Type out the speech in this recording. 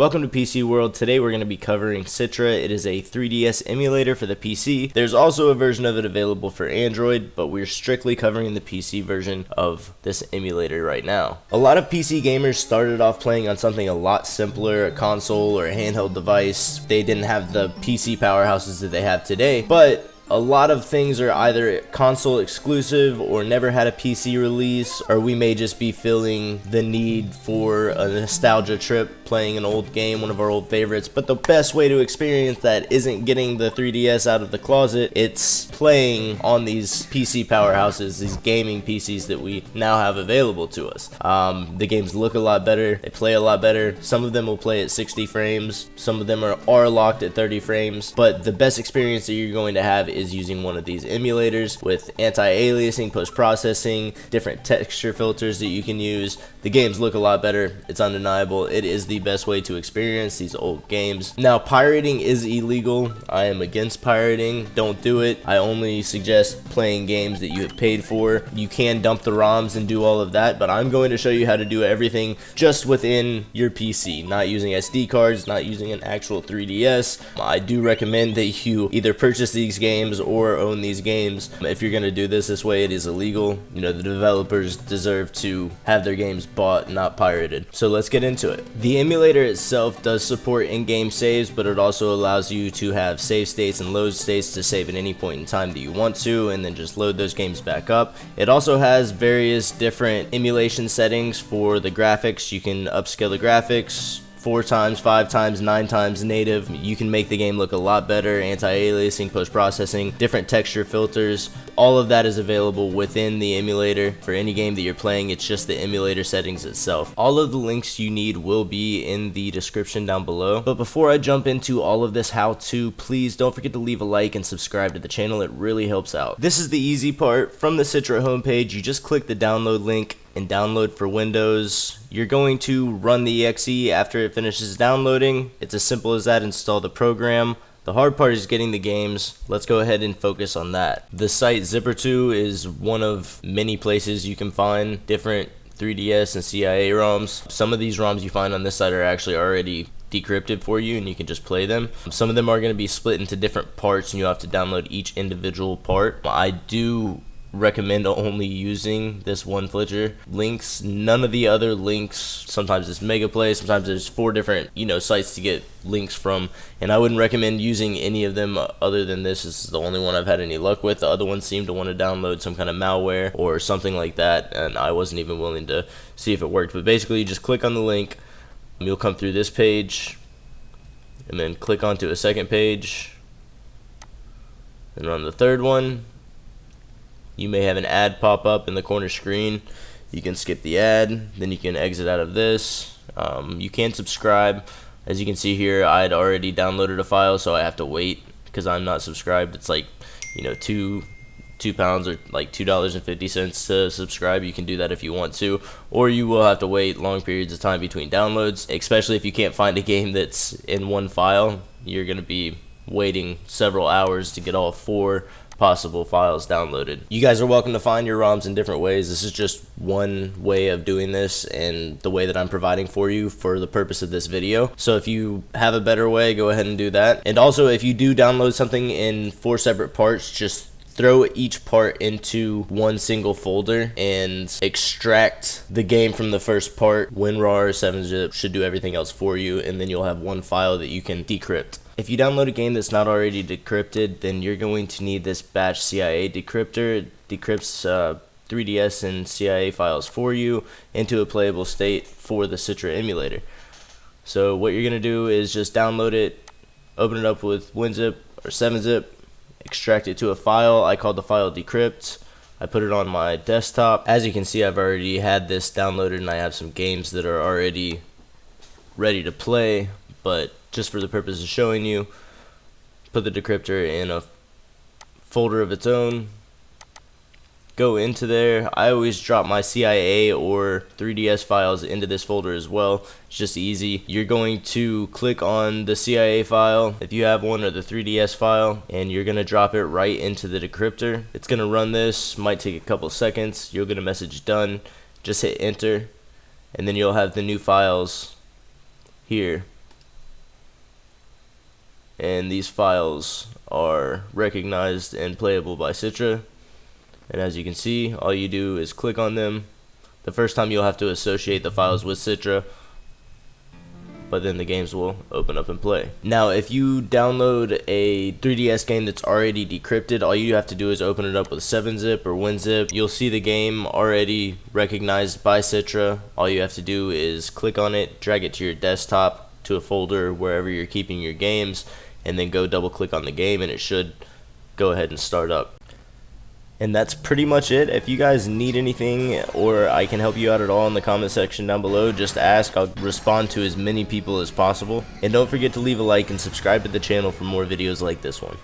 Welcome to PC World. Today we're going to be covering Citra. It is a 3DS emulator for the PC. There's also a version of it available for Android, but we're strictly covering the PC version of this emulator right now. A lot of PC gamers started off playing on something a lot simpler, a console or a handheld device. They didn't have the PC powerhouses that they have today, but a lot of things are either console exclusive or never had a PC release, or we may just be feeling the need for a nostalgia trip playing an old game, one of our old favorites. But the best way to experience that isn't getting the 3DS out of the closet, it's playing on these PC powerhouses, these gaming PCs that we now have available to us. The games look a lot better, they play a lot better. Some of them will play at 60 frames, some of them are locked at 30 frames, but the best experience that you're going to have is using one of these emulators with anti-aliasing, post-processing, different texture filters that you can use. The games look a lot better, it's undeniable. It is the best way to experience these old games. Now, pirating is illegal. I am against pirating. Don't do it. I only suggest playing games that you have paid for. You can dump the ROMs and do all of that, but I'm going to show you how to do everything just within your PC, not using SD cards, not using an actual 3DS. I do recommend that you either purchase these games or own these games. If you're going to do this way, it is illegal. You know, the developers deserve to have their games bought, not pirated. So let's get into it. The emulator itself does support in-game saves, but it also allows you to have save states and load states to save at any point in time that you want to, and then just load those games back up. It also has various different emulation settings for the graphics. You can upscale the graphics 4 times, 5 times, 9 times native. You can make the game look a lot better, anti-aliasing, post-processing, different texture filters. All of that is available within the emulator. For any game that you're playing, it's just the emulator settings itself. All of the links you need will be in the description down below. But before I jump into all of this how-to, please don't forget to leave a like and subscribe to the channel. It really helps out. This is the easy part. From the Citra homepage, you just click the download link and download for Windows. You're going to run the exe after it finishes downloading. It's as simple as that. Install the program. The hard part is getting the games. Let's go ahead and focus on that. The site Zipper2 is one of many places you can find different 3DS and Cia ROMs. Some of these ROMs you find on this site are actually already decrypted for you and you can just play them. Some of them are going to be split into different parts and you have to download each individual part. I do recommend only using this one Fletcher links. None of the other links, sometimes it's Megaplay, sometimes there's 4 different sites to get links from, and I wouldn't recommend using any of them other than this. This is the only one I've had any luck with. The other ones seem to want to download some kind of malware or something like that, and I wasn't even willing to see if it worked. But basically you just click on the link, you'll come through this page and then click onto a second page and on the third one. You may have an ad pop up in the corner screen. You can skip the ad, then you can exit out of this. You can subscribe. As you can see here, I had already downloaded a file, so I have to wait because I'm not subscribed. It's like, £2 or like $2.50 to subscribe. You can do that if you want to, or you will have to wait long periods of time between downloads, especially if you can't find a game that's in one file. You're going to be waiting several hours to get all 4 possible files downloaded. You guys are welcome to find your ROMs in different ways. This is just one way of doing this and the way that I'm providing for you for the purpose of this video. So if you have a better way, go ahead and do that. And also, if you do download something in 4 separate parts, just throw each part into one single folder and extract the game from the first part. WinRAR or 7-zip should do everything else for you, and then you'll have one file that you can decrypt. If you download a game that's not already decrypted, then you're going to need this batch Cia Decryptor. It decrypts 3DS and Cia files for you into a playable state for the Citra emulator. So what you're going to do is just download it, open it up with WinZip or 7-zip, extract it to a file. I called the file Decrypt. I put it on my desktop. As you can see, I've already had this downloaded and I have some games that are already ready to play, but just for the purpose of showing you, put the decryptor in a folder of its own, go into there. I always drop my CIA or 3DS files into this folder as well. It's just easy. You're going to click on the CIA file if you have one, or the 3DS file, and you're going to drop it right into the decryptor. It's going to run this, might take a couple seconds. You'll get a message done. Just hit enter, and then you'll have the new files here and these files are recognized and playable by Citra. And as you can see, all you do is click on them. The first time you'll have to associate the files with Citra, but then the games will open up and play. Now if you download a 3DS game that's already decrypted, all you have to do is open it up with 7-zip or WinZip. You'll see the game already recognized by Citra. All you have to do is click on it, drag it to your desktop, to a folder wherever you're keeping your games, and then go double click on the game and it should go ahead and start up. And that's pretty much it. If you guys need anything or I can help you out at all in the comment section down below, just ask. I'll respond to as many people as possible. And don't forget to leave a like and subscribe to the channel for more videos like this one.